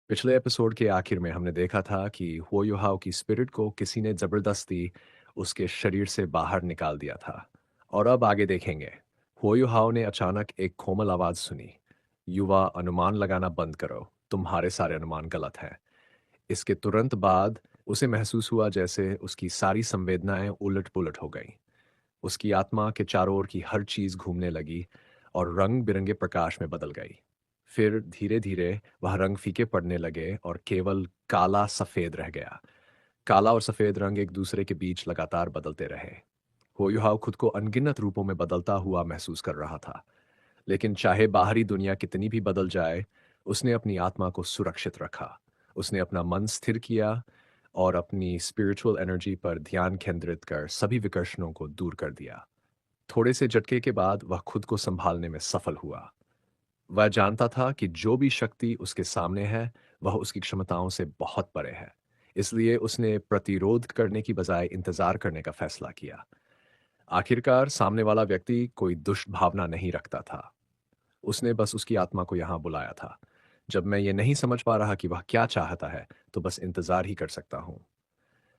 पिछले एपिसोड के आखिर में हमने देखा था कि हुओ युहाओ की स्पिरिट को किसी ने जबरदस्ती उसके शरीर से बाहर निकाल दिया था। और अब आगे देखेंगे। हुओ युहाओ ने अचानक एक कोमल आवाज सुनी। युवा, अनुमान लगाना बंद करो, तुम्हारे सारे अनुमान गलत हैं। इसके तुरंत बाद उसे महसूस हुआ जैसे उसकी सारी संवेदनाएं उलट पुलट हो गईं। उसकी आत्मा के चारों ओर की हर चीज घूमने लगी और रंग बिरंगे प्रकाश में बदल गई। फिर धीरे धीरे वह रंग फीके पड़ने लगे और केवल काला सफेद रह गया। काला और सफेद रंग एक दूसरे के बीच लगातार बदलते रहे। होयुहाव खुद को अनगिनत रूपों में बदलता हुआ महसूस कर रहा था। लेकिन चाहे बाहरी दुनिया कितनी भी बदल जाए, उसने अपनी आत्मा को सुरक्षित रखा। उसने अपना मन स्थिर किया और अपनी स्पिरिचुअल एनर्जी पर ध्यान केंद्रित कर सभी विकर्षणों को दूर कर दिया। थोड़े से झटके के बाद वह खुद को संभालने में सफल हुआ। वह जानता था कि जो भी शक्ति उसके सामने है, वह उसकी क्षमताओं से बहुत परे है। इसलिए उसने प्रतिरोध करने की बजाय इंतजार करने का फैसला किया। आखिरकार सामने वाला व्यक्ति कोई दुष्ट भावना नहीं रखता था। उसने बस उसकी आत्मा को यहाँ बुलाया था। जब मैं ये नहीं समझ पा रहा कि वह क्या चाहता है, तो बस इंतजार ही कर सकता हूँ।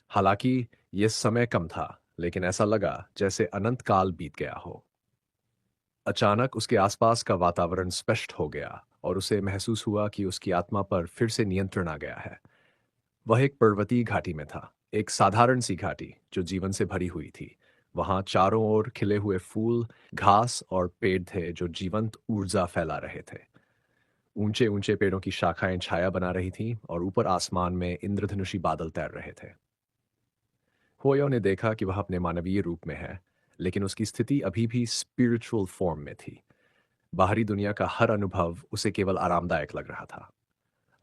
हालांकि यह समय कम था, लेकिन ऐसा लगा जैसे अनंत काल बीत गया हो। अचानक उसके आसपास का वातावरण स्पष्ट हो गया और उसे महसूस हुआ कि उसकी आत्मा पर फिर से नियंत्रण आ गया है। वह एक पर्वतीय घाटी में था, एक साधारण सी घाटी जो जीवन से भरी हुई थी। वहां चारों ओर खिले हुए फूल, घास और पेड़ थे जो जीवंत ऊर्जा फैला रहे थे। ऊंचे ऊंचे पेड़ों की शाखाएं छाया बना रही थीं और ऊपर आसमान में इंद्रधनुषी बादल तैर रहे थे। होयो ने देखा कि वह अपने मानवीय रूप में है, लेकिन उसकी स्थिति अभी भी स्पिरिचुअल फॉर्म में थी। बाहरी दुनिया का हर अनुभव उसे केवल आरामदायक लग रहा था।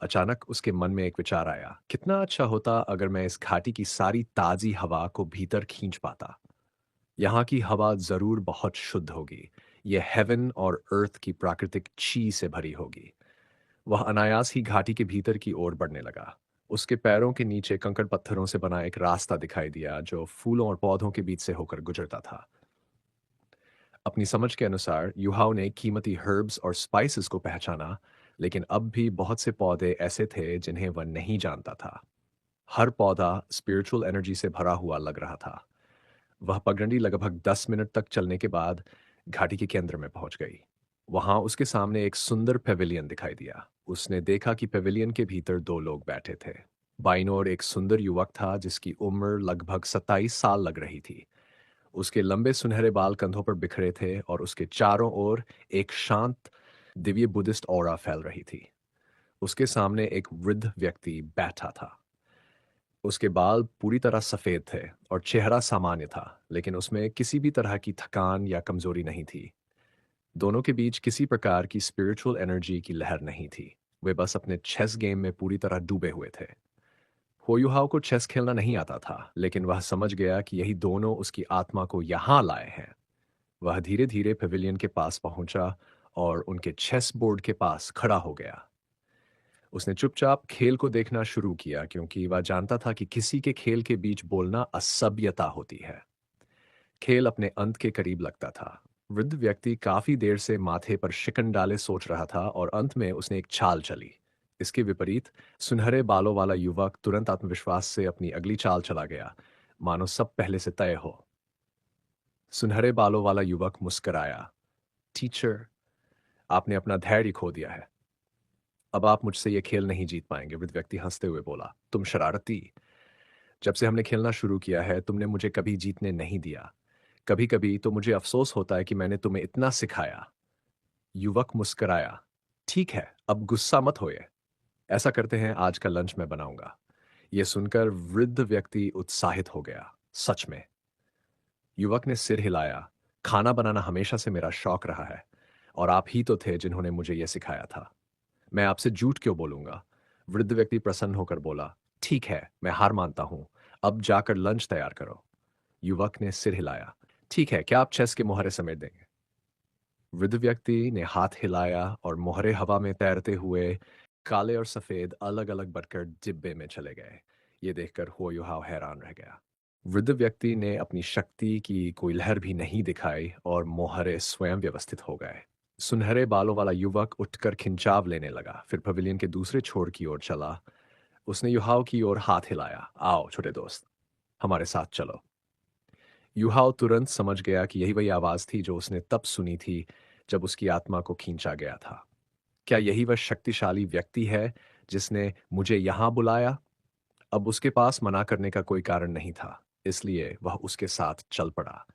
अचानक उसके मन में एक विचार आया, कितना अच्छा होता अगर मैं इस घाटी की सारी ताजी हवा को भीतर खींच पाता। यहाँ की हवा जरूर बहुत शुद्ध होगी। यह हेवन और अर्थ की प्राकृतिक ची से भरी होगी। वह अनायास ही घाटी के भीतर की ओर बढ़ने लगा। उसके पैरों के नीचे कंकड़ पत्थरों से बना एक रास्ता दिखाई दिया जो फूलों और पौधों के बीच से होकर गुजरता था। अपनी समझ के अनुसार युहाओ ने कीमती हर्ब्स और स्पाइसेस को पहचाना, लेकिन अब भी बहुत से पौधे ऐसे थे जिन्हें वह नहीं जानता था। हर पौधा स्पिरिचुअल एनर्जी से भरा हुआ लग रहा था। वह पगडंडी लगभग 10 मिनट तक चलने के बाद घाटी के केंद्र में पहुंच गई। वहां उसके सामने एक सुंदर पेविलियन दिखाई दिया। उसने देखा कि पेविलियन के भीतर दो लोग बैठे थे। बाईं ओर एक सुंदर युवक था जिसकी उम्र लगभग 27 साल लग रही थी। उसके लंबे सुनहरे बाल कंधों पर बिखरे थे और उसके चारों ओर एक शांत दिव्य बुद्धिस्ट ऑरा फैल रही थी। उसके सामने एक वृद्ध व्यक्ति बैठा था। उसके बाल पूरी तरह सफेद थे और चेहरा सामान्य था, लेकिन उसमें किसी भी तरह की थकान या कमजोरी नहीं थी। दोनों के बीच किसी प्रकार की स्पिरिचुअल एनर्जी की लहर नहीं थी। वे बस अपने चेस गेम में पूरी तरह डूबे हुए थे। होयुहाव को चेस खेलना नहीं आता था, लेकिन वह समझ गया कि यही दोनों उसकी आत्मा को यहाँ लाए हैं। वह धीरे धीरे पेविलियन के पास पहुंचा और उनके चेस बोर्ड के पास खड़ा हो गया। उसने चुपचाप खेल को देखना शुरू किया क्योंकि वह जानता था कि किसी के खेल के बीच बोलना असभ्यता होती है। खेल अपने अंत के करीब लगता था। वृद्ध व्यक्ति काफी देर से माथे पर शिकन डाले सोच रहा था और अंत में उसने एक चाल चली। इसके विपरीत सुनहरे बालों वाला युवक तुरंत आत्मविश्वास से अपनी अगली चाल चला गया, मानो सब पहले से तय हो। सुनहरे बालों वाला युवक मुस्कराया। टीचर, आपने अपना धैर्य खो दिया है। अब आप मुझसे ये खेल नहीं जीत पाएंगे, वृद्ध व्यक्ति हंसते हुए बोला। तुम शरारती। जब से हमने खेलना शुरू किया है, तुमने मुझे कभी जीतने नहीं दिया। कभी कभी तो मुझे अफसोस होता है कि मैंने तुम्हें इतना सिखाया। युवक मुस्कराया। ठीक है, अब गुस्सा मत होइए। ऐसा करते हैं, आज का लंच मैं बनाऊंगा। यह सुनकर वृद्ध व्यक्ति उत्साहित हो गया। सच में? युवक ने सिर हिलाया। खाना बनाना हमेशा से मेरा शौक रहा है और आप ही तो थे जिन्होंने मुझे यह सिखाया था। मैं आपसे झूठ क्यों बोलूंगा? वृद्ध व्यक्ति प्रसन्न होकर बोला। ठीक है, मैं हार मानता हूं। अब जाकर लंच तैयार करो। युवक ने सिर हिलाया। ठीक है, क्या आप चेस के मोहरे समेट देंगे? वृद्ध व्यक्ति ने हाथ हिलाया और मोहरे हवा में तैरते हुए काले और सफेद अलग अलग बनकर डिब्बे में चले गए। ये देखकर हो युहाव हैरान रह गया। वृद्ध व्यक्ति ने अपनी शक्ति की कोई लहर भी नहीं दिखाई और मोहरे स्वयं व्यवस्थित हो गए। सुनहरे बालों वाला युवक उठकर खिंचाव लेने लगा, फिर पवेलियन के दूसरे छोर की ओर चला। उसने युहाओ की ओर हाथ हिलाया। आओ छोटे दोस्त, हमारे साथ चलो। युहाओ तुरंत समझ गया कि यही वही आवाज थी जो उसने तब सुनी थी जब उसकी आत्मा को खींचा गया था। क्या यही वह शक्तिशाली व्यक्ति है जिसने मुझे यहां बुलाया? अब उसके पास मना करने का कोई कारण नहीं था, इसलिए वह उसके साथ चल पड़ा।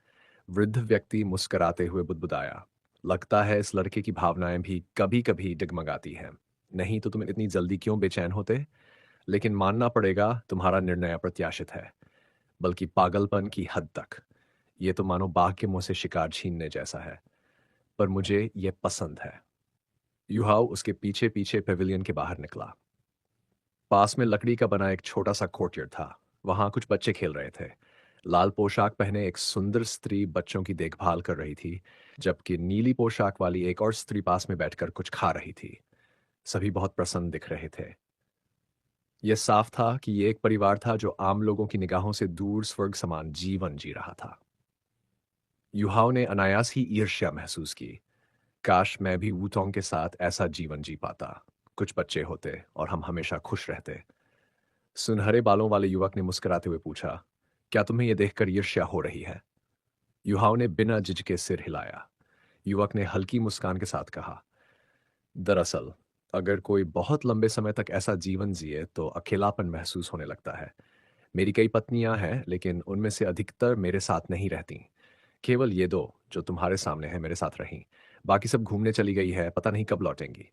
वृद्ध व्यक्ति मुस्कुराते हुए बुदबुदाया, लगता है इस लड़के की भावनाएं भी कभी कभी डगमगाती हैं। नहीं तो तुम इतनी जल्दी क्यों बेचैन होते? लेकिन मानना पड़ेगा, तुम्हारा निर्णय अप्रत्याशित है, बल्कि पागलपन की हद तक। ये तो मानो बाघ के मुंह से शिकार छीनने जैसा है, पर मुझे ये पसंद है। युहाव उसके पीछे पीछे पेविलियन के बाहर निकला। पास में लकड़ी का बना एक छोटा सा कोर्टयार्ड था। वहां कुछ बच्चे खेल रहे थे। लाल पोशाक पहने एक सुंदर स्त्री बच्चों की देखभाल कर रही थी, जबकि नीली पोशाक वाली एक और स्त्री पास में बैठकर कुछ खा रही थी। सभी बहुत प्रसन्न दिख रहे थे। यह साफ था कि ये एक परिवार था जो आम लोगों की निगाहों से दूर स्वर्ग समान जीवन जी रहा था। युहाव ने अनायास ही ईर्ष्या महसूस की। काश मैं भी वूटोंग के साथ ऐसा जीवन जी पाता। कुछ बच्चे होते और हम हमेशा खुश रहते। सुनहरे बालों वाले युवक ने मुस्कुराते हुए पूछा, क्या तुम्हें यह देखकर ईर्ष्या हो रही है? युहाव ने बिना झिझके सिर हिलाया। युवक ने हल्की मुस्कान के साथ कहा, दरअसल अगर कोई बहुत लंबे समय तक ऐसा जीवन जिए तो अकेलापन महसूस होने लगता है। मेरी कई पत्नियां हैं, लेकिन उनमें से अधिकतर मेरे साथ नहीं रहती। केवल ये दो जो तुम्हारे सामने है मेरे साथ रहीं। बाकी सब घूमने चली गई है, पता नहीं कब लौटेंगी।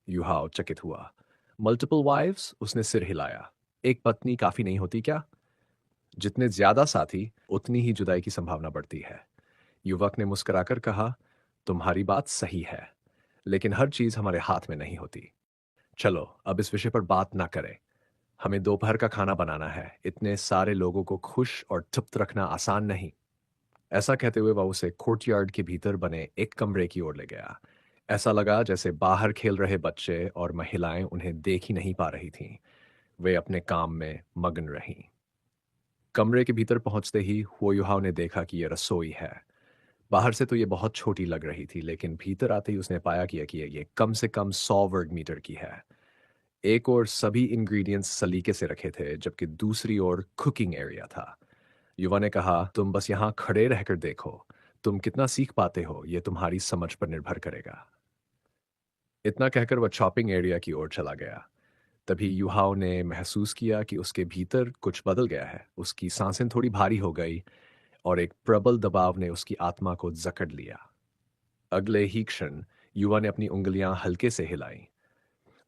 युहाव चकित हुआ। Multiple wives? उसने सिर हिलाया। एक पत्नी काफी नहीं होती क्या? जितने ज्यादा साथी, उतनी ही जुदाई की संभावना बढ़ती है। युवक ने मुस्कुराकर कहा, तुम्हारी बात सही है, लेकिन हर चीज हमारे हाथ में नहीं होती। चलो अब इस विषय पर बात ना करें। हमें दोपहर का खाना बनाना है। इतने सारे लोगों को खुश और तृप्त रखना आसान नहीं। ऐसा कहते हुए वह उसे कोर्टयार्ड के भीतर बने एक कमरे की ओर ले गया। ऐसा लगा जैसे बाहर खेल रहे बच्चे और महिलाएं उन्हें देख ही नहीं पा रही थीं। वे अपने काम में मग्न रहीं। कमरे के भीतर पहुंचते ही हुओयुहाव ने देखा कि यह रसोई है। बाहर से तो यह बहुत छोटी लग रही थी, लेकिन भीतर आते ही उसने पाया कि यह कम से कम 100 वर्ग मीटर की है। एक ओर सभी इंग्रेडिएंट्स सलीके से रखे थे, जबकि दूसरी ओर कुकिंग एरिया था। युवा ने कहा, तुम बस यहाँ खड़े रहकर देखो। तुम कितना सीख पाते हो यह तुम्हारी समझ पर निर्भर करेगा। इतना कहकर वह चॉपिंग एरिया की ओर चला गया। तभी युहाव ने महसूस किया कि उसके भीतर कुछ बदल गया है। उसकी सांसें थोड़ी भारी हो गई और एक प्रबल दबाव ने उसकी आत्मा को जकड़ लिया। अगले ही क्षण युवा ने अपनी उंगलियां हल्के से हिलाईं।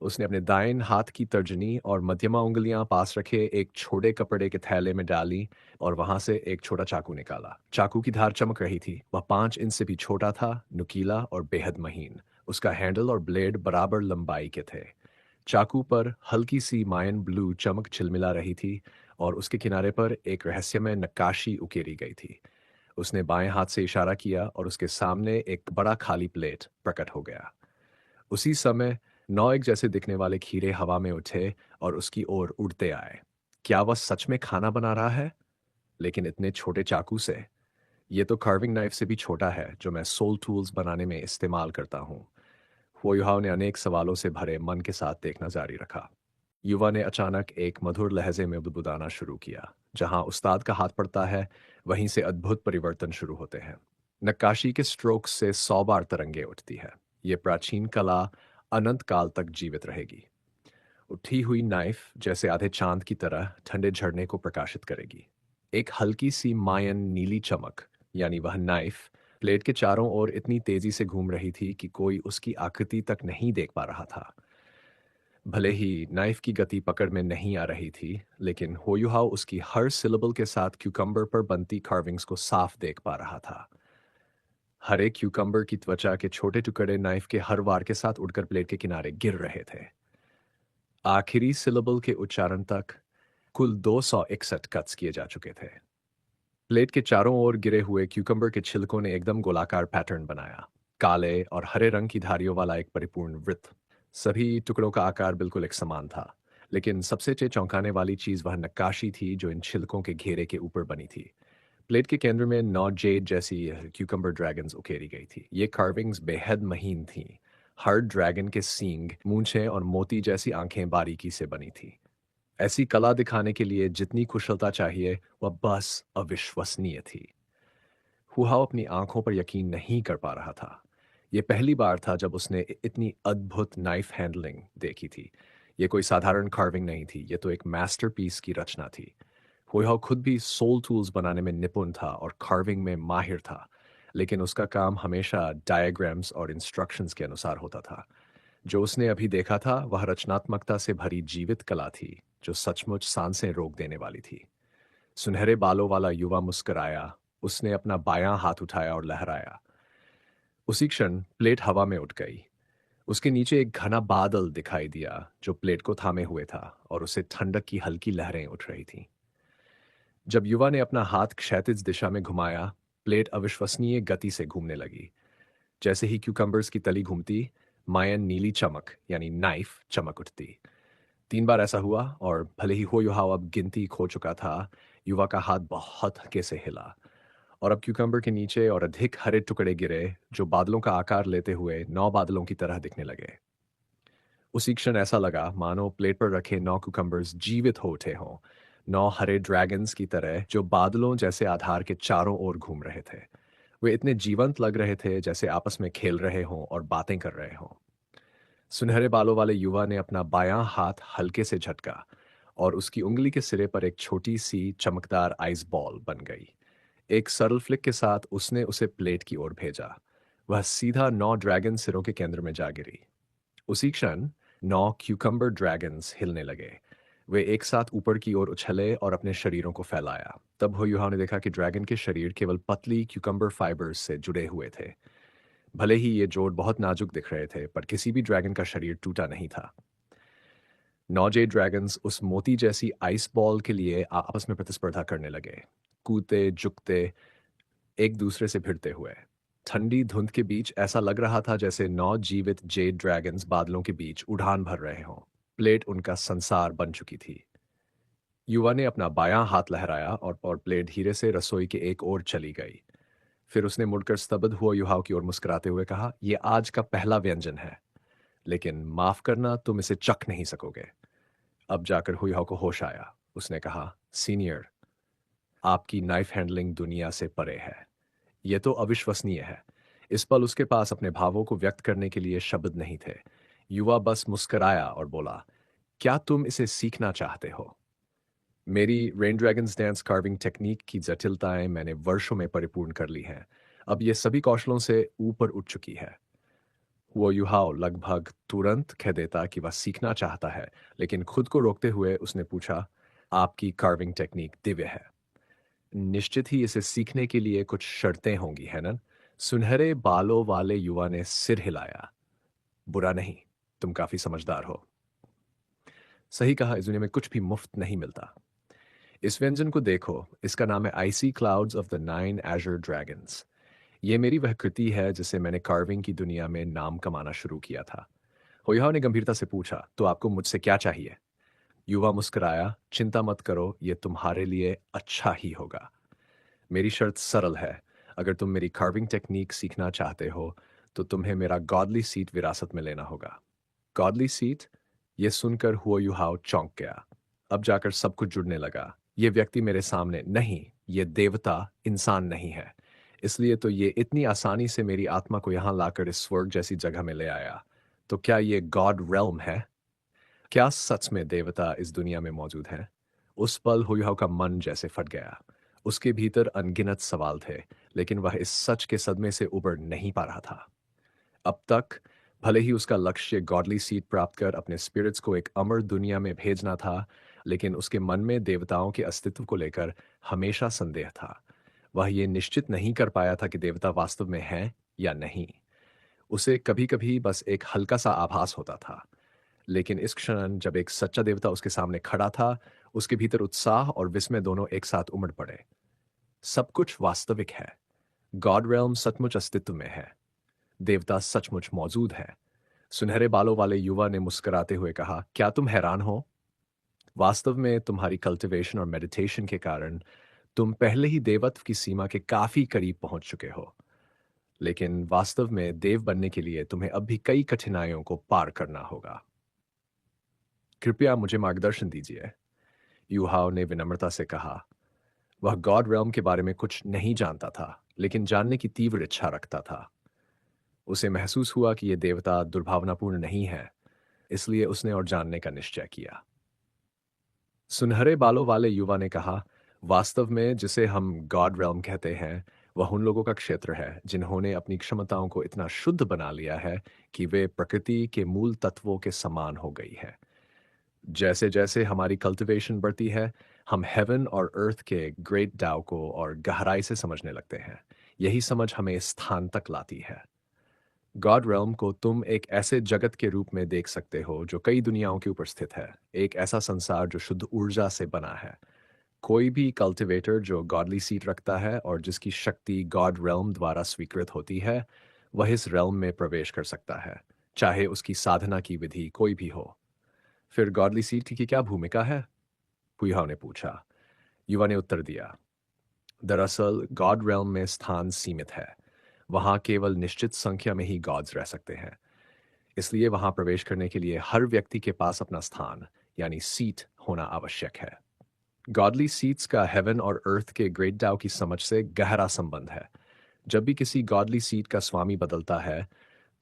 उसने अपने दाएं हाथ की तर्जनी और मध्यमा उंगलियां पास रखे एक छोटे कपड़े के थैले में डाली और वहां से एक छोटा चाकू निकाला। चाकू की धार चमक रही थी। वह 5 इंच से भी छोटा था, नुकीला और बेहद महीन। उसका हैंडल और ब्लेड बराबर लंबाई के थे। चाकू पर हल्की सी मायन ब्लू चमक छिलमिला रही थी और उसके किनारे पर एक रहस्यमय नक्काशी उकेरी गई थी। उसने बाएं हाथ से इशारा किया और उसके सामने एक बड़ा खाली प्लेट प्रकट हो गया। उसी समय नौ एक जैसे दिखने वाले खीरे हवा में उठे और उसकी ओर उड़ते आए। क्या वह सच में खाना बना रहा है? लेकिन इतने छोटे चाकू से? यह तो कार्विंग नाइफ से भी छोटा है जो मैं सोल टूल्स बनाने में इस्तेमाल करता हूँ। हुओयुहाव ने अनेक सवालों से भरे मन के साथ देखना जारी रखा। युवा ने अचानक एक मधुर लहजे में बुदबुदाना शुरू किया। जहां उस्ताद का हाथ पड़ता है, वहीं से अद्भुत परिवर्तन शुरू होते हैं। नक्काशी के स्ट्रोक से 100 बार तरंगे उठती है। ये प्राचीन कला अनंत काल तक जीवित रहेगी। उठी हुई नाइफ जैसे आधे चांद की तरह ठंडे झरने को प्रकाशित करेगी। एक हल्की सी मायन नीली चमक, यानी वह नाइफ प्लेट के चारों ओर इतनी तेजी से घूम रही थी कि कोई उसकी आकृति तक नहीं देख पा रहा था। भले ही नाइफ की गति पकड़ में नहीं आ रही थी, लेकिन होयुहाव उसकी हर सिलेबल के साथ क्यूकम्बर पर बनती कार्विंग्स को साफ देख पा रहा था। हरे क्यूकम्बर की त्वचा के छोटे टुकड़े नाइफ के हर वार के साथ उड़कर प्लेट के किनारे गिर रहे थे। आखिरी सिलेबल के उच्चारण तक कुल 261 कट्स किए जा चुके थे। प्लेट के चारों ओर गिरे हुए क्यूकम्बर के छिलकों ने एकदम गोलाकार पैटर्न बनाया। काले और हरे रंग की धारियों वाला एक परिपूर्ण वृत्त। सभी टुकड़ों का आकार बिल्कुल एक समान था, लेकिन सबसे चौंकाने वाली चीज वह नक्काशी थी जो इन छिलकों के घेरे के ऊपर बनी थी। प्लेट के केंद्र में 9 जेड जैसी क्यूकम्बर ड्रैगन्स उकेरी गई थी। ये कार्विंग्स बेहद महीन थीं। हर ड्रैगन के सींग, मूंछें और मोती जैसी आंखें बारीकी से बनी थी। ऐसी कला दिखाने के लिए जितनी कुशलता चाहिए, वह बस अविश्वसनीय थी। हुहाव अपनी आंखों पर यकीन नहीं कर पा रहा था। ये पहली बार था जब उसने इतनी अद्भुत नाइफ हैंडलिंग देखी थी। ये कोई साधारण कार्विंग नहीं थी, ये तो एक मास्टरपीस की रचना थी। हुईहाव खुद भी सोल टूल्स बनाने में निपुण था और कार्विंग में माहिर था, लेकिन उसका काम हमेशा डायग्राम्स और इंस्ट्रक्शंस के अनुसार होता था। जो उसने अभी देखा था वह रचनात्मकता से भरी जीवित कला थी, जो सचमुच सांसें रोक देने वाली थी। सुनहरे बालों वाला युवा मुस्कराया। उसने अपना बायां हाथ उठाया और लहराया। उसी क्षण प्लेट हवा में उठ गई। उसके नीचे एक घना बादल दिखाई दिया जो प्लेट को थामे हुए था, और उसे ठंडक की हल्की लहरें उठ रही थीं। जब युवा ने अपना हाथ क्षैतिज दिशा में घुमाया, प्लेट अविश्वसनीय गति से घूमने लगी। जैसे ही क्यूकम्बर्स की तली घूमती, मायन नीली चमक यानी नाइफ चमक उठती। 3 बार ऐसा हुआ, और भले ही हो युहाव अब गिनती खो चुका था, युवा का हाथ बहुत हल्के से हिला, और अब क्यूकम्बर के नीचे और अधिक हरे टुकड़े गिरे जो बादलों का आकार लेते हुए 9 बादलों की तरह दिखने लगे। उसी क्षण ऐसा लगा मानो प्लेट पर रखे 9 कुकम्बर्स जीवित हो उठे हों, 9 हरे ड्रैगन्स की तरह जो बादलों जैसे आधार के चारों ओर घूम रहे थे। वे इतने जीवंत लग रहे थे जैसे आपस में खेल रहे हों और बातें कर रहे हों। सुनहरे बालों वाले युवा ने अपना बायां हाथ हल्के से झटका, और उसकी उंगली के सिरे पर एक छोटी सी चमकदार आइस बॉल बन गई। एक सरल फ्लिक के साथ उसने उसे प्लेट की ओर भेजा। वह सीधा 9 ड्रैगन सिरों के केंद्र में जा गिरी। उसी क्षण 9 क्यूकम्बर ड्रैगन्स हिलने लगे। वे एक साथ ऊपर की ओर उछले और अपने शरीरों को फैलाया। तब होयुहा ने देखा कि ड्रैगन के शरीर केवल पतली क्यूकम्बर फाइबर्स से जुड़े हुए थे। भले ही ये जोड़ बहुत नाजुक दिख रहे थे, पर किसी भी ड्रैगन का शरीर टूटा नहीं था। 9 ड्रैगन्स उस मोती जैसी आइस बॉल के लिए आपस में प्रतिस्पर्धा करने लगे, कूदते झुकते, एक दूसरे से भिड़ते हुए। ठंडी धुंध के बीच ऐसा लग रहा था जैसे 9 जीवित जेड ड्रैगन्स बादलों के बीच उड़ान भर रहे हों। प्लेट उनका संसार बन चुकी थी। युवा ने अपना बायां हाथ लहराया, और प्लेट धीरे से रसोई के एक ओर चली गई। फिर उसने मुड़कर स्तब्ध हुआ युहाव की ओर मुस्कुराते हुए कहा, यह आज का पहला व्यंजन है, लेकिन माफ करना, तुम इसे चख नहीं सकोगे। अब जाकर हुईहाव को होश आया। उसने कहा, सीनियर, आपकी नाइफ हैंडलिंग दुनिया से परे है। यह तो अविश्वसनीय है। इस पल उसके पास अपने भावों को व्यक्त करने के लिए शब्द नहीं थे। युवा बस मुस्कराया और बोला, क्या तुम इसे सीखना चाहते हो? मेरी rain dragons dance carving technique की जटिलताएं मैंने वर्षों में परिपूर्ण कर ली हैं। अब ये सभी कौशलों से ऊपर उठ चुकी है। वो युहाव लगभग तुरंत कह देता कि वह सीखना चाहता है, लेकिन खुद को रोकते हुए उसने पूछा, आपकी कार्विंग टेक्निक दिव्य है। निश्चित ही इसे सीखने के लिए कुछ शर्तें होंगी, है ना? सुनहरे बालों वाले युवा ने सिर हिलाया। बुरा नहीं, तुम काफी समझदार हो। सही कहा, इस दुनिया में कुछ भी मुफ्त नहीं मिलता। इस व्यंजन को देखो, इसका नाम है icy clouds of the 9 azure dragons. ये मेरी वह कृति है जिसे मैंने कार्विंग की दुनिया में नाम कमाना शुरू किया था। होयाव ने गंभीरता से पूछा, तो आपको मुझसे क्या चाहिए? युवा मुस्कुराया, चिंता मत करो, ये तुम्हारे लिए अच्छा ही होगा। मेरी शर्त सरल है। अगर तुम मेरी कार्विंग टेक्निक सीखना चाहते हो, तो तुम्हें मेरा गॉडली सीट विरासत में लेना होगा। Godly seat? यह सुनकर हुआ युहाव चौंक गया। अब जाकर सब कुछ जुड़ने लगा। ये व्यक्ति मेरे सामने नहीं, ये देवता इंसान नहीं है। इसलिए तो ये इतनी आसानी से मेरी आत्मा को यहां लाकर इस स्वर्ग जैसी जगह में ले आया। तो क्या ये गॉड रेल्म है? क्या सच में देवता इस दुनिया में मौजूद हैं? उस पल हुईहाव का मन जैसे फट गया। उसके भीतर अनगिनत सवाल थे, लेकिन वह इस सच के सदमे से उबर नहीं पा रहा था। अब तक भले ही उसका लक्ष्य गॉडली सीट प्राप्त कर अपने स्पिरिट्स को एक अमर दुनिया में भेजना था, लेकिन उसके मन में देवताओं के अस्तित्व को लेकर हमेशा संदेह था। वह ये निश्चित नहीं कर पाया था कि देवता वास्तव में हैं या नहीं। उसे कभी-कभी बस एक हल्का सा आभास होता था। लेकिन इस क्षण जब एक सच्चा देवता उसके सामने खड़ा था, उसके भीतर उत्साह और विस्मय दोनों एक साथ उमड़ पड़े। सब कुछ वास्तविक है। गॉड रेल्म सचमुच अस्तित्व में है। देवता सचमुच मौजूद है। सुनहरे बालों वाले युवा ने मुस्कुराते हुए कहा, क्या तुम हैरान हो? वास्तव में तुम्हारी कल्टीवेशन और मेडिटेशन के कारण तुम पहले ही देवत्व की सीमा के काफी करीब पहुंच चुके हो, लेकिन वास्तव में देव बनने के लिए तुम्हें अब भी कई कठिनाइयों को पार करना होगा। कृपया मुझे मार्गदर्शन दीजिए, यूहाओ ने विनम्रता से कहा। वह गॉड realm के बारे में कुछ नहीं जानता था, लेकिन जानने की तीव्र इच्छा रखता था। उसे महसूस हुआ कि यह देवता दुर्भावनापूर्ण नहीं है, इसलिए उसने और जानने का निश्चय किया। सुनहरे बालों वाले युवा ने कहा, वास्तव में जिसे हम गॉड realm कहते हैं, वह उन लोगों का क्षेत्र है जिन्होंने अपनी क्षमताओं को इतना शुद्ध बना लिया है कि वे प्रकृति के मूल तत्वों के समान हो गई है। जैसे जैसे हमारी कल्टीवेशन बढ़ती है, हम हेवन और अर्थ के ग्रेट डाव को और गहराई से समझने लगते हैं। यही समझ हमें इस स्थान तक लाती है। गॉड realm को तुम एक ऐसे जगत के रूप में देख सकते हो जो कई दुनियाओं के ऊपर स्थित है, एक ऐसा संसार जो शुद्ध ऊर्जा से बना है। कोई भी कल्टिवेटर जो गॉडली सीड रखता है और जिसकी शक्ति गॉड realm द्वारा स्वीकृत होती है, वह इस realm में प्रवेश कर सकता है, चाहे उसकी साधना की विधि कोई भी हो। फिर गॉडली सीड की क्या भूमिका है? हुईहाव ने पूछा। युवा ने उत्तर दिया, दरअसल गॉड realm में स्थान सीमित है। वहां केवल निश्चित संख्या में ही गॉड्स रह सकते हैं। इसलिए वहां प्रवेश करने के लिए हर व्यक्ति के पास अपना स्थान, यानी सीट होना आवश्यक है। गॉडली सीट्स का हेवन और अर्थ के ग्रेट डाउ की समझ से गहरा संबंध है। जब भी किसी गॉडली सीट का स्वामी बदलता है,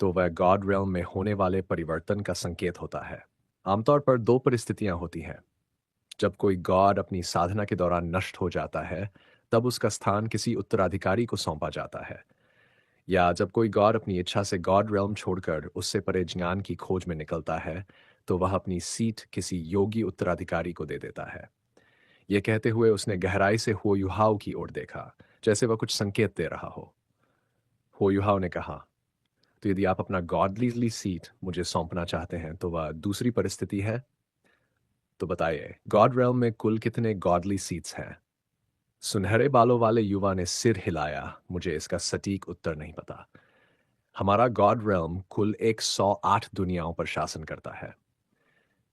तो वह गॉड realm में होने वाले परिवर्तन का संकेत होता है। आमतौर पर दो परिस्थितियां होती हैं। जब कोई गॉड अपनी साधना के दौरान नष्ट हो जाता है, तब उसका स्थान किसी उत्तराधिकारी को सौंपा जाता है। या जब कोई गॉड अपनी इच्छा से गॉड realm छोड़कर उससे परे ज्ञान की खोज में निकलता है, तो वह अपनी सीट किसी योगी उत्तराधिकारी को दे देता है। यह कहते हुए उसने गहराई से हो युहाओ की ओर देखा, जैसे वह कुछ संकेत दे रहा हो युहाओ ने कहा, तो यदि आप अपना गॉडली सीट मुझे सौंपना चाहते हैं, तो वह दूसरी परिस्थिति है। तो बताइए, गॉड realm में कुल कितने गॉडली सीट्स हैं? सुनहरे बालों वाले युवा ने सिर हिलाया, मुझे इसका सटीक उत्तर नहीं पता। हमारा गॉड realm कुल 108 दुनियाओं पर शासन करता है।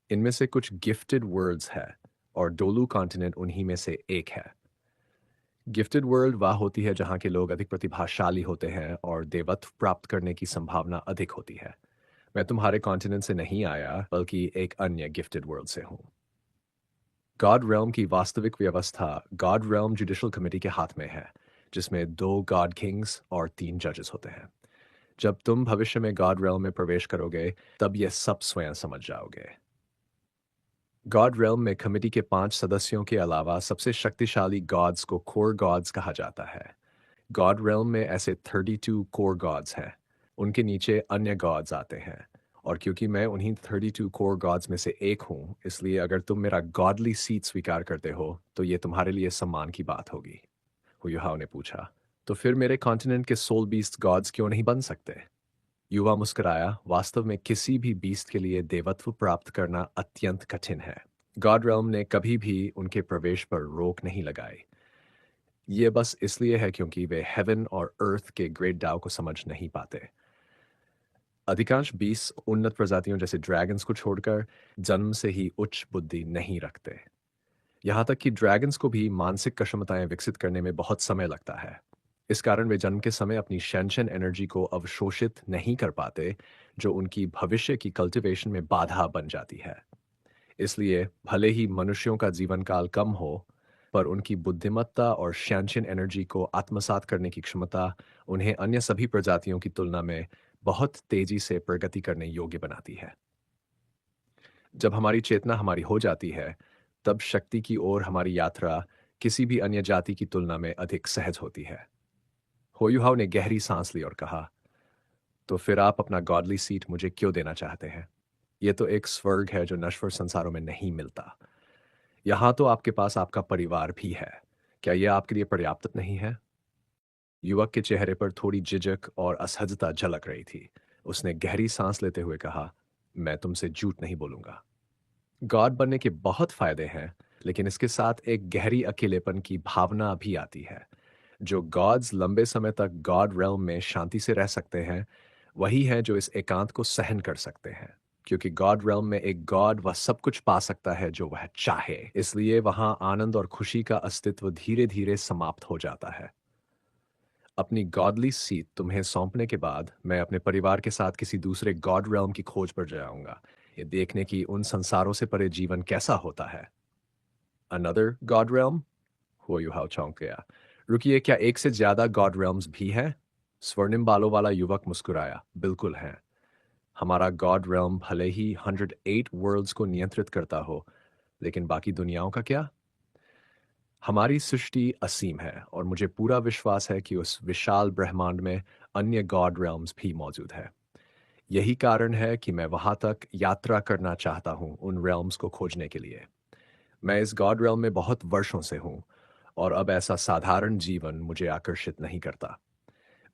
इनमें से कुछ गिफ्टेड वर्ल्ड्स है, और डोलू कॉन्टिनेंट उन्हीं में से एक है। गिफ्टेड वर्ल्ड वह होती है जहां के लोग अधिक प्रतिभाशाली होते हैं और देवत्व प्राप्त करने की संभावना अधिक होती है। मैं तुम्हारे कॉन्टिनेंट से नहीं आया, बल्कि एक अन्य गिफ्टेड वर्ल्ड से हूं। गॉड realm की वास्तविक व्यवस्था गॉड realm जुडिशल कमेटी के हाथ में है, जिसमें 2 गॉड किंग्स और 3 जजेस होते हैं। जब तुम भविष्य में गॉड realm में प्रवेश करोगे, तब यह सब स्वयं समझ जाओगे। गॉड realm में कमेटी के 5 सदस्यों के अलावा सबसे शक्तिशाली गॉड्स को कोर गॉड्स कहा जाता है। गॉड realm में ऐसे 32 कोर गॉड्स हैं। उनके नीचे अन्य गॉड्स आते हैं, और क्योंकि मैं उन्हीं 32 कोर गॉड्स में से एक हूं, इसलिए अगर तुम मेरा गॉडली सीट स्वीकार करते हो, तो ये तुम्हारे लिए सम्मान की बात होगी। हुयुहाओ ने पूछा, तो फिर मेरे कॉन्टिनेंट के सोल बीस्ट गॉड्स क्यों नहीं बन सकते? युवा मुस्कुराया, वास्तव में किसी भी बीस्ट के लिए देवत्व प्राप्त करना अत्यंत कठिन है। गॉड realm ने कभी भी उनके प्रवेश पर रोक नहीं लगाई। ये बस इसलिए है क्योंकि वे हेवन और अर्थ के ग्रेट डाव को समझ नहीं पाते। अधिकांश बीस उन्नत प्रजातियों जैसे ड्रैगन्स को छोड़कर जन्म से ही उच्च बुद्धि नहीं रखते। यहाँ तक कि ड्रैगन्स को भी मानसिक क्षमताएं विकसित करने में बहुत समय लगता है। इस कारण वे जन्म के समय अपनी शेंशन एनर्जी को अवशोषित नहीं कर पाते, जो उनकी भविष्य की कल्टीवेशन में बाधा बन जाती है। इसलिए भले ही मनुष्यों का जीवन काल कम हो, पर उनकी बुद्धिमत्ता और शेंशन एनर्जी को आत्मसात करने की क्षमता उन्हें अन्य सभी प्रजातियों की तुलना में बहुत तेजी से प्रगति करने योग्य बनाती है। जब हमारी चेतना हमारी हो जाती है, तब शक्ति की ओर हमारी यात्रा किसी भी अन्य जाति की तुलना में अधिक सहज होती है। होयुहाव ने गहरी सांस ली और कहा, तो फिर आप अपना गॉडली सीट मुझे क्यों देना चाहते हैं? यह तो एक स्वर्ग है जो नश्वर संसारों में नहीं मिलता। यहां तो आपके पास आपका परिवार भी है। क्या यह आपके लिए पर्याप्त नहीं है? युवक के चेहरे पर थोड़ी झिझक और असहजता झलक रही थी। उसने गहरी सांस लेते हुए कहा, मैं तुमसे झूठ नहीं बोलूंगा। गॉड बनने के बहुत फायदे हैं, लेकिन इसके साथ एक गहरी अकेलेपन की भावना भी आती है। जो गॉड्स लंबे समय तक गॉड realm में शांति से रह सकते हैं, वही हैं जो इस एकांत को सहन कर सकते हैं। क्योंकि गॉड realm में एक गॉड वह सब कुछ पा सकता है जो वह चाहे, इसलिए वहां आनंद और खुशी का अस्तित्व धीरे धीरे समाप्त हो जाता है। अपनी गॉडली सीट तुम्हें सौंपने के बाद मैं अपने परिवार के साथ किसी दूसरे गॉड realm की खोज पर जाऊंगा, ये देखने की उन संसारों से परे जीवन कैसा होता है। Another God realm? हुआ युहाव चौंक गया। रुकिए, क्या एक से ज्यादा गॉड realms भी हैं? स्वर्णिम बालों वाला युवक मुस्कुराया। बिल्कुल है। हमारा गॉड realm भले ही 108 वर्ल्ड्स को नियंत्रित करता हो, लेकिन बाकी दुनियाओं का क्या? हमारी सृष्टि असीम है और मुझे पूरा विश्वास है कि उस विशाल ब्रह्मांड में अन्य गॉड realms भी मौजूद है। यही कारण है कि मैं वहां तक यात्रा करना चाहता हूं उन realms को खोजने के लिए। मैं इस गॉड realm में बहुत वर्षों से हूं और अब ऐसा साधारण जीवन मुझे आकर्षित नहीं करता।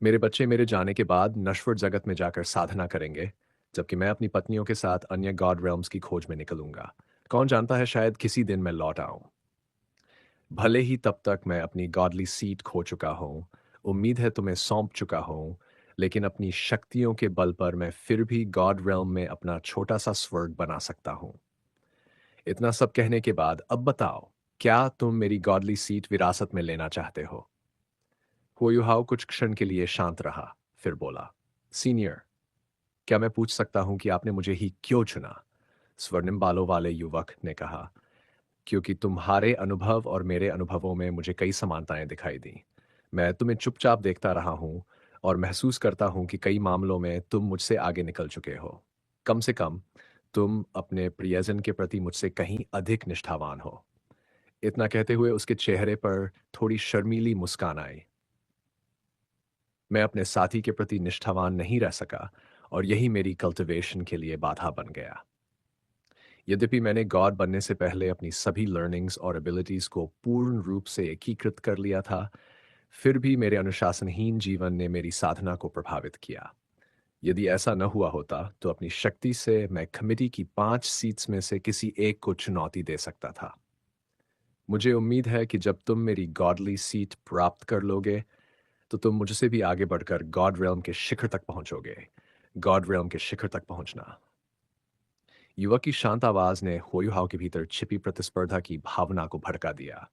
मेरे बच्चे मेरे जाने के बाद नश्वर जगत में जाकर साधना करेंगे, जबकि मैं अपनी पत्नियों के साथ अन्य गॉड realms की खोज में निकलूंगा। कौन जानता है, शायद किसी दिन मैं लौट आऊं। भले ही तब तक मैं अपनी गॉडली सीट खो चुका हूं, उम्मीद है तुम्हें सौंप चुका हूं, लेकिन अपनी शक्तियों के बल पर मैं फिर भी गॉड realm में अपना छोटा सा स्वर्ग बना सकता हूं। इतना सब कहने के बाद अब बताओ, क्या तुम मेरी गॉडली सीट विरासत में लेना चाहते हो? हुआयुहाओ कुछ क्षण के लिए शांत रहा, फिर बोला, सीनियर, क्या मैं पूछ सकता हूं कि आपने मुझे ही क्यों चुना? स्वर्णिम बालों वाले युवक ने कहा, क्योंकि तुम्हारे अनुभव और मेरे अनुभवों में मुझे कई समानताएं दिखाई दी। मैं तुम्हें चुपचाप देखता रहा हूं और महसूस करता हूं कि कई मामलों में तुम मुझसे आगे निकल चुके हो। कम से कम तुम अपने प्रियजन के प्रति मुझसे कहीं अधिक निष्ठावान हो। इतना कहते हुए उसके चेहरे पर थोड़ी शर्मीली मुस्कान आई। मैं अपने साथी के प्रति निष्ठावान नहीं रह सका और यही मेरी कल्टिवेशन के लिए बाधा बन गया। यद्यपि मैंने गॉड बनने से पहले अपनी सभी लर्निंग्स और एबिलिटीज को पूर्ण रूप से एकीकृत कर लिया था, फिर भी मेरे अनुशासनहीन जीवन ने मेरी साधना को प्रभावित किया। यदि ऐसा न हुआ होता तो अपनी शक्ति से मैं कमिटी की 5 सीट्स में से किसी एक को चुनौती दे सकता था। मुझे उम्मीद है कि जब तुम मेरी गॉडली सीट प्राप्त कर लोगे, तो तुम मुझसे भी आगे बढ़कर गॉड realm के शिखर तक पहुंचोगे। गॉड realm के शिखर तक पहुंचना। युवक की शांत आवाज ने होयुहाव के भीतर छिपी प्रतिस्पर्धा की भावना को भड़का दिया।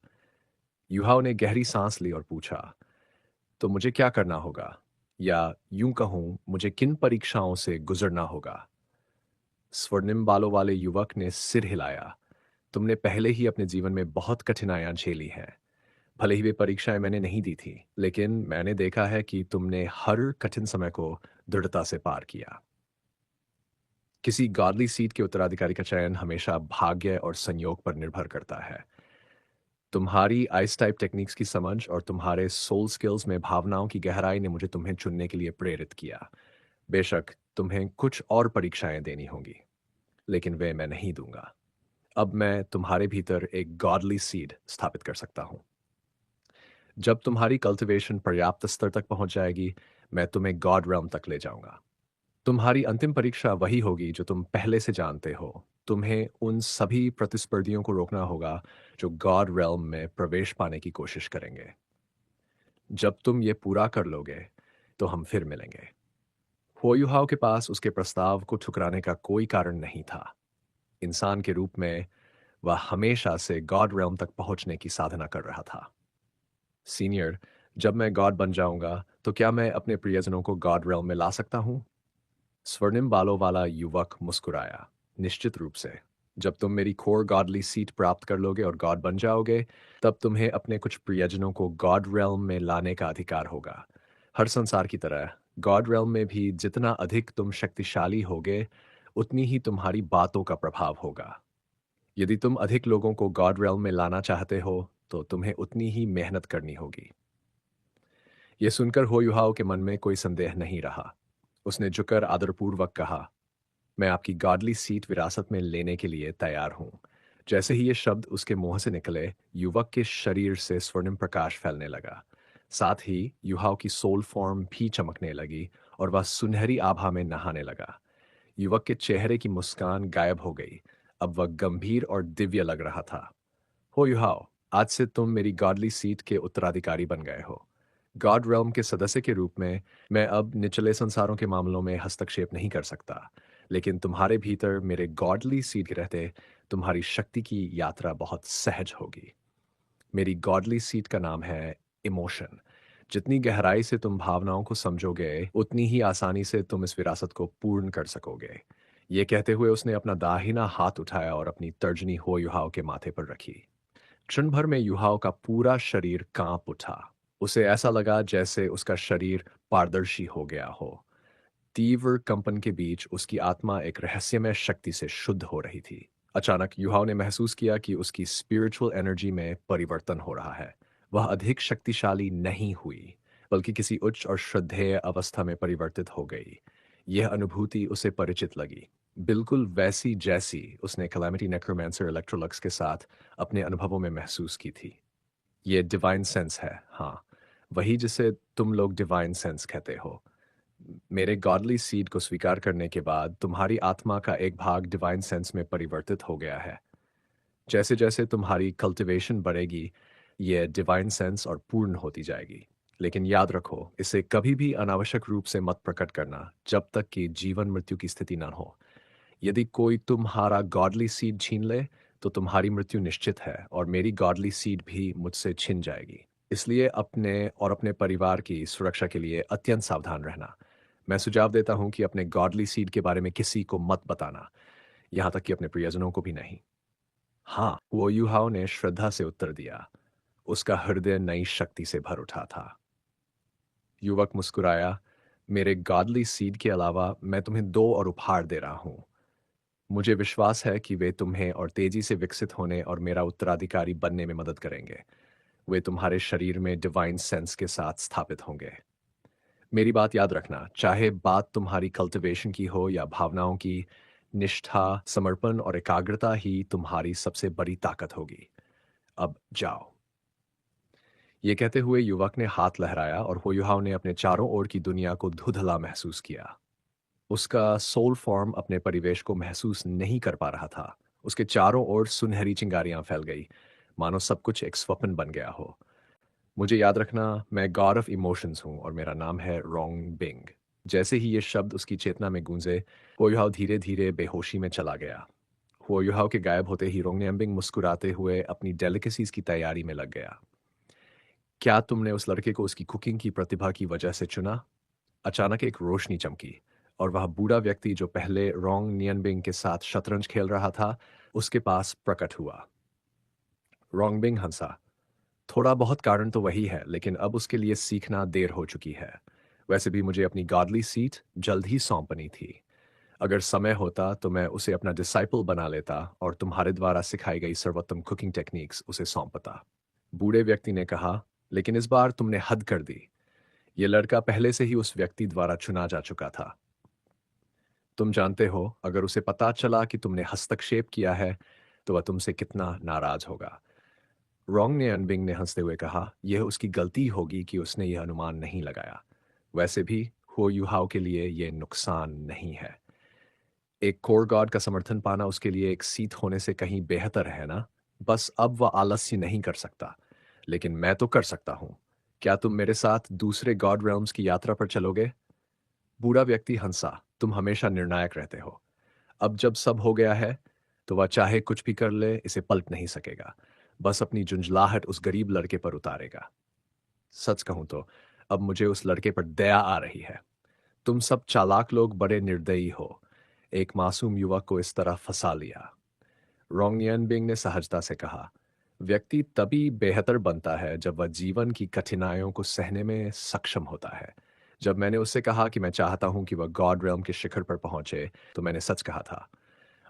युहाव ने गहरी सांस ली और पूछा, तो मुझे क्या करना होगा, या यूं कहूं, मुझे किन परीक्षाओं से गुजरना होगा? स्वर्णिम बालों वाले युवक ने सिर हिलाया। तुमने पहले ही अपने जीवन में बहुत कठिनाइयां झेली हैं। भले ही वे परीक्षाएं मैंने नहीं दी थी, लेकिन मैंने देखा है कि तुमने हर कठिन समय को दृढ़ता से पार किया। किसी गॉडली सीट के उत्तराधिकारी का चयन हमेशा भाग्य और संयोग पर निर्भर करता है। तुम्हारी आइस टाइप टेक्निक्स की समझ और तुम्हारे सोल स्किल्स में भावनाओं की गहराई ने मुझे तुम्हें चुनने के लिए प्रेरित किया। बेशक तुम्हें कुछ और परीक्षाएं देनी होंगी, लेकिन वे मैं नहीं दूंगा। अब मैं तुम्हारे भीतर एक गॉडली सीड स्थापित कर सकता हूं। जब तुम्हारी कल्टिवेशन पर्याप्त स्तर तक पहुंच जाएगी, मैं तुम्हें गॉड realm तक ले जाऊंगा। तुम्हारी अंतिम परीक्षा वही होगी जो तुम पहले से जानते हो। तुम्हें उन सभी प्रतिस्पर्धियों को रोकना होगा जो गॉड realm में प्रवेश पाने की कोशिश करेंगे। जब तुम ये पूरा कर लोगे, तो हम फिर मिलेंगे। होयुहाव के पास उसके प्रस्ताव को ठुकराने का कोई कारण नहीं था। इंसान के रूप में वह हमेशा से गॉड realm तक पहुंचने की साधना कर रहा था। सीनियर, जब मैं गॉड बन जाऊंगा, तो क्या मैं अपने प्रियजनों को गॉड realm में ला सकता हूं? स्वर्णिम बालों वाला युवक मुस्कुराया। निश्चित रूप से। जब तुम मेरी कोर गॉडली सीट प्राप्त कर लोगे और गॉड बन जाओगे, तब तुम्हें अपने कुछ प्रियजनों को गॉड realm में लाने का अधिकार होगा। हर संसार की तरह गॉड realm में भी जितना अधिक तुम शक्तिशाली होगे, उतनी ही तुम्हारी बातों का प्रभाव होगा। यदि तुम अधिक लोगों को गॉड realm में लाना चाहते हो, तो तुम्हें उतनी ही मेहनत करनी होगी। यह सुनकर होयुहाव के मन में कोई संदेह नहीं रहा। उसने झुककर आदरपूर्वक कहा, मैं आपकी गॉडली सीट विरासत में लेने के लिए तैयार हूं। जैसे ही ये शब्द उसके मुंह से निकले, युवक के शरीर से स्वर्णिम प्रकाश फैलने लगा। साथ ही युहाव की सोल फॉर्म भी चमकने लगी और वह सुनहरी आभा में नहाने लगा। युवक के चेहरे की मुस्कान गायब हो गई। अब वह गंभीर और दिव्य लग रहा था। हो युहाव, आज से तुम मेरी गॉडली सीट के उत्तराधिकारी बन गए हो। गॉड realm के सदस्य के रूप में मैं अब निचले संसारों के मामलों में हस्तक्षेप नहीं कर सकता। लेकिन तुम्हारे भीतर मेरे गॉडली सीड के रहते तुम्हारी शक्ति की यात्रा बहुत सहज होगी। मेरी गॉडली सीट का नाम है इमोशन। जितनी गहराई से तुम भावनाओं को समझोगे, उतनी ही आसानी से तुम इस विरासत को पूर्ण कर सकोगे। ये कहते हुए उसने अपना दाहिना हाथ उठाया और अपनी तर्जनी हो युहाओं के माथे पर रखी। क्षण भर में युहाओं का पूरा शरीर कांप उठा। उसे ऐसा लगा जैसे उसका शरीर पारदर्शी हो गया हो। तीव्र कंपन के बीच उसकी आत्मा एक रहस्यमय शक्ति से शुद्ध हो रही थी। अचानक युहाओं ने महसूस किया कि उसकी स्पिरिचुअल एनर्जी में परिवर्तन हो रहा है। वह अधिक शक्तिशाली नहीं हुई, बल्कि किसी उच्च और श्रद्धेय अवस्था में परिवर्तित हो गई। यह अनुभूति उसे परिचित लगी, बिल्कुल वैसी जैसी उसने कैलामिटी नेक्रोमैंसर इलेक्ट्रोलक्स के साथ अपने अनुभवों में महसूस की थी। ये डिवाइन सेंस है, हाँ, वही जिसे तुम लोग डिवाइन सेंस कहते हो। मेरे गॉडली सीड को स्वीकार करने के बाद तुम्हारी आत्मा का एक भाग डिवाइन सेंस में परिवर्तित हो गया है। जैसे जैसे तुम्हारी कल्टीवेशन बढ़ेगी, यह डिवाइन सेंस और पूर्ण होती जाएगी। लेकिन याद रखो, इसे कभी भी अनावश्यक रूप से मत प्रकट करना जब तक कि जीवन मृत्यु की स्थिति न हो। यदि कोई तुम्हारा गॉडली सीड छीन ले, तो तुम्हारी मृत्यु निश्चित है और मेरी गॉडली सीड भी मुझसे छिन जाएगी। इसलिए अपने और अपने परिवार की सुरक्षा के लिए अत्यंत सावधान रहना। मैं सुझाव देता हूं कि अपने गॉडली सीड के बारे में किसी को मत बताना, यहां तक कि अपने प्रियजनों को भी नहीं। हाँ, वो युहाओं ने श्रद्धा से उत्तर दिया। उसका हृदय नई शक्ति से भर उठा था। युवक मुस्कुराया। मेरे गॉडली सीड के अलावा मैं तुम्हें दो और उपहार दे रहा हूं। मुझे विश्वास है कि वे तुम्हें और तेजी से विकसित होने और मेरा उत्तराधिकारी बनने में मदद करेंगे। वे तुम्हारे शरीर में डिवाइन सेंस के साथ स्थापित होंगे। मेरी बात याद रखना, चाहे बात तुम्हारी कल्टीवेशन की हो या भावनाओं की, निष्ठा, समर्पण और एकाग्रता ही तुम्हारी सबसे बड़ी ताकत होगी। अब जाओ। ये कहते हुए युवक ने हाथ लहराया और होयुहाव ने अपने चारों ओर की दुनिया को धुंधला महसूस किया। उसका सोल फॉर्म अपने परिवेश को महसूस नहीं कर पा रहा था। उसके चारों ओर सुनहरी चिंगारियां फैल गई, मानो सब कुछ एक स्वप्न बन गया हो। मुझे याद रखना, मैं गॉड ऑफ इमोशंस हूँ और मेरा नाम है रोंग बिंग। जैसे ही ये शब्द उसकी चेतना में गूंजे, होयुहाव धीरे धीरे बेहोशी में चला गया। होयुहाव के गायब होते ही रोंगनेम्बिंग मुस्कुराते हुए अपनी डेलिकेसीज की तैयारी में लग गया। क्या तुमने उस लड़के को उसकी कुकिंग की प्रतिभा की वजह से चुना? अचानक एक रोशनी चमकी और वह बूढ़ा व्यक्ति जो पहले रोंग नियनबिंग के साथ शतरंज खेल रहा था, उसके पास प्रकट हुआ। रोंगबिंग हंसा। थोड़ा बहुत कारण तो वही है, लेकिन अब उसके लिए सीखना देर हो चुकी है। वैसे भी मुझे अपनी गॉडली सीट जल्द ही सौंपनी थी। अगर समय होता तो मैं उसे अपना डिसाइपल बना लेता और तुम्हारे द्वारा सिखाई गई सर्वोत्तम कुकिंग टेक्निक्स उसे सौंपता। बूढ़े व्यक्ति ने कहा, लेकिन इस बार तुमने हद कर दी। ये लड़का पहले से ही उस व्यक्ति द्वारा चुना जा चुका था। तुम जानते हो, अगर उसे पता चला कि तुमने हस्तक्षेप किया है, तो वह तुमसे कितना नाराज होगा। रोंग ने अनबिंग ने हंसते हुए कहा, यह उसकी गलती होगी कि उसने यह अनुमान नहीं लगाया। वैसे भी हो युहाओ के लिए यह नुकसान नहीं है। एक कोर गॉड का समर्थन पाना उसके लिए एक सीट होने से कहीं बेहतर है ना। बस अब वह आलस्य नहीं कर सकता, लेकिन मैं तो कर सकता हूं। क्या तुम मेरे साथ दूसरे गॉड रेल्म्स की यात्रा पर चलोगे? बूढ़ा व्यक्ति हंसा। तुम हमेशा निर्णायक रहते हो। अब जब सब हो गया है, तो वह चाहे कुछ भी कर ले, इसे पलट नहीं सकेगा। बस अपनी झुंझलाहट उस गरीब लड़के पर उतारेगा। सच कहूं तो अब मुझे उस लड़के पर दया आ रही है। तुम सब चालाक लोग बड़े निर्दयी हो, एक मासूम युवक को इस तरह फंसा लिया। रोंगनियन बिंग ने सहजता से कहा, व्यक्ति तभी बेहतर बनता है जब वह जीवन की कठिनाइयों को सहने में सक्षम होता है। जब मैंने उससे कहा कि मैं चाहता हूं कि वह गॉड रेल्म के शिखर पर पहुंचे, तो मैंने सच कहा था।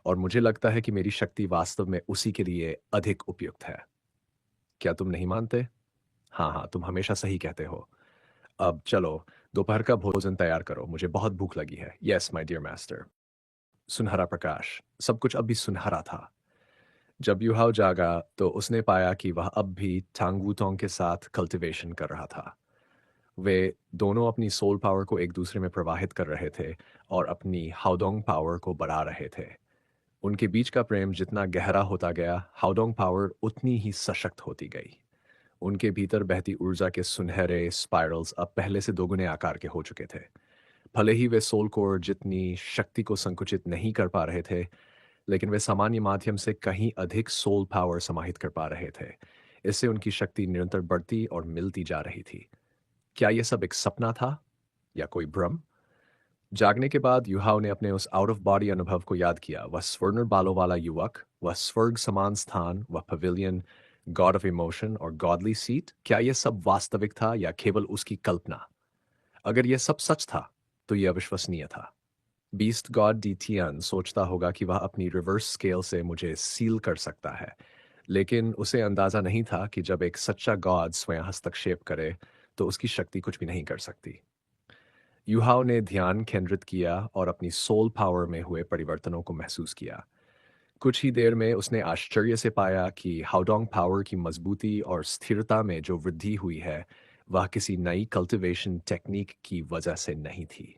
और मुझे लगता है कि मेरी शक्ति वास्तव में उसी के लिए अधिक उपयुक्त है। क्या तुम नहीं मानते? हाँ हाँ, तुम हमेशा सही कहते हो। अब चलो, दोपहर का भोजन तैयार करो, मुझे बहुत भूख लगी है। Yes my dear master. सुनहरा प्रकाश, सब कुछ अब भी सुनहरा था। जब युहाव जागा तो उसने पाया कि वह अब भी टांगवूतोंग के साथ कल्टीवेशन कर रहा था। वे दोनों अपनी सोल पावर को एक दूसरे में प्रवाहित कर रहे थे और अपनी हाउडोंग पावर को बढ़ा रहे थे। उनके बीच का प्रेम जितना गहरा होता गया, हाउडोंग पावर उतनी ही सशक्त होती गई। उनके भीतर बहती ऊर्जा के सुनहरे स्पाइरल्स अब पहले से दोगुने आकार के हो चुके थे। भले ही वे सोल कोर जितनी शक्ति को संकुचित नहीं कर पा रहे थे, लेकिन वे सामान्य माध्यम से कहीं अधिक सोल पावर समाहित कर पा रहे थे। इससे उनकी शक्ति निरंतर बढ़ती और मिलती जा रही थी। क्या यह सब एक सपना था या कोई भ्रम? जागने के बाद युहाओं ने अपने उस आउट ऑफ बॉडी अनुभव को याद किया। वह स्वर्ण बालों वाला युवक, वह स्वर्ग समान स्थान, वह पवेलियन, गॉड ऑफ इमोशन और गॉडली सीट, क्या यह सब वास्तविक था या केवल उसकी कल्पना? अगर यह सब सच था, तो यह अविश्वसनीय था। बीस्ट गॉड डीटियन सोचता होगा कि वह अपनी रिवर्स स्केल से मुझे सील कर सकता है, लेकिन उसे अंदाजा नहीं था कि जब एक सच्चा गॉड स्वयं हस्तक्षेप करे, तो उसकी शक्ति कुछ भी नहीं कर सकती। युहाओ ने ध्यान केंद्रित किया और अपनी सोल पावर में हुए परिवर्तनों को महसूस किया। कुछ ही देर में उसने आश्चर्य से पाया कि हाउडोंग पावर की मजबूती और स्थिरता में जो वृद्धि हुई है, वह किसी नई कल्टीवेशन टेक्निक की वजह से नहीं थी,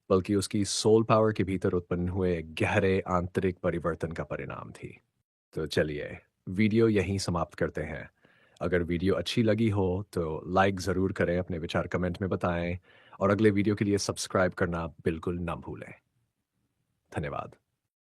बल्कि उसकी सोल पावर के भीतर उत्पन्न हुए गहरे आंतरिक परिवर्तन का परिणाम थी। तो चलिए, वीडियो यहीं समाप्त करते हैं। अगर वीडियो अच्छी लगी हो तो लाइक ज़रूर करें, अपने विचार कमेंट में बताएं और अगले वीडियो के लिए सब्सक्राइब करना बिल्कुल ना भूलें। धन्यवाद।